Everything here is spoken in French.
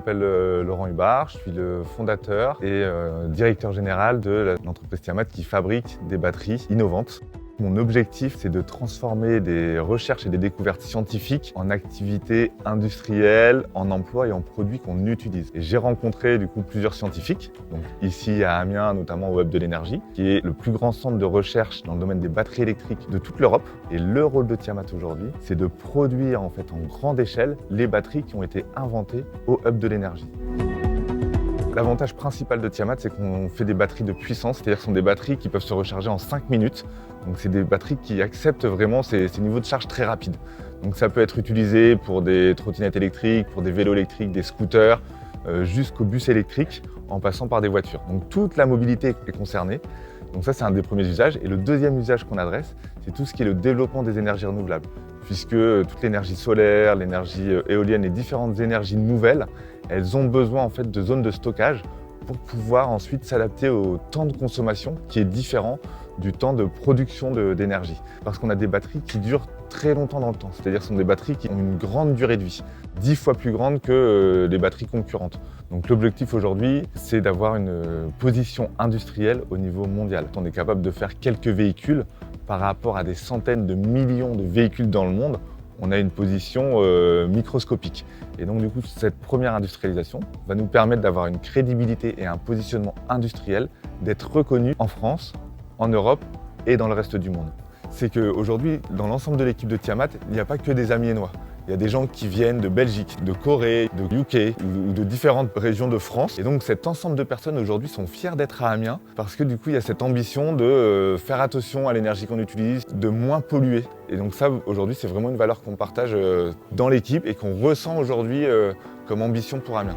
m'appelle Laurent Hubard, je suis le fondateur et directeur général de l'entreprise Tiamat qui fabrique des batteries innovantes. Mon objectif, c'est de transformer des recherches et des découvertes scientifiques en activités industrielles, en emplois et en produits qu'on utilise. Et j'ai rencontré du coup plusieurs scientifiques, donc ici à Amiens, notamment au Hub de l'énergie, qui est le plus grand centre de recherche dans le domaine des batteries électriques de toute l'Europe. Et le rôle de Tiamat aujourd'hui, c'est de produire en fait en grande échelle les batteries qui ont été inventées au Hub de l'énergie. L'avantage principal de Tiamat, c'est qu'on fait des batteries de puissance, c'est-à-dire que ce sont des batteries qui peuvent se recharger en 5 minutes. Donc c'est des batteries qui acceptent vraiment ces niveaux de charge très rapides. Donc ça peut être utilisé pour des trottinettes électriques, pour des vélos électriques, des scooters, jusqu'aux bus électriques, en passant par des voitures. Donc toute la mobilité est concernée. Donc ça, c'est un des premiers usages. Et le deuxième usage qu'on adresse, c'est tout ce qui est le développement des énergies renouvelables. Puisque toute l'énergie solaire, l'énergie éolienne, les différentes énergies nouvelles, elles ont besoin en fait de zones de stockage pour pouvoir ensuite s'adapter au temps de consommation qui est différent du temps de production d'énergie. Parce qu'on a des batteries qui durent très longtemps dans le temps, c'est-à-dire que ce sont des batteries qui ont une grande durée de vie, 10 fois plus grande que les batteries concurrentes. Donc l'objectif aujourd'hui, c'est d'avoir une position industrielle au niveau mondial. On est capable de faire quelques véhicules par rapport à des centaines de millions de véhicules dans le monde. On a une position microscopique. Et donc du coup, cette première industrialisation va nous permettre d'avoir une crédibilité et un positionnement industriel, d'être reconnu en France, en Europe et dans le reste du monde. C'est qu'aujourd'hui, dans l'ensemble de l'équipe de Tiamat, il n'y a pas que des Amiénois. Il y a des gens qui viennent de Belgique, de Corée, de UK ou de différentes régions de France. Et donc cet ensemble de personnes aujourd'hui sont fiers d'être à Amiens parce que du coup il y a cette ambition de faire attention à l'énergie qu'on utilise, de moins polluer. Et donc ça aujourd'hui c'est vraiment une valeur qu'on partage dans l'équipe et qu'on ressent aujourd'hui comme ambition pour Amiens.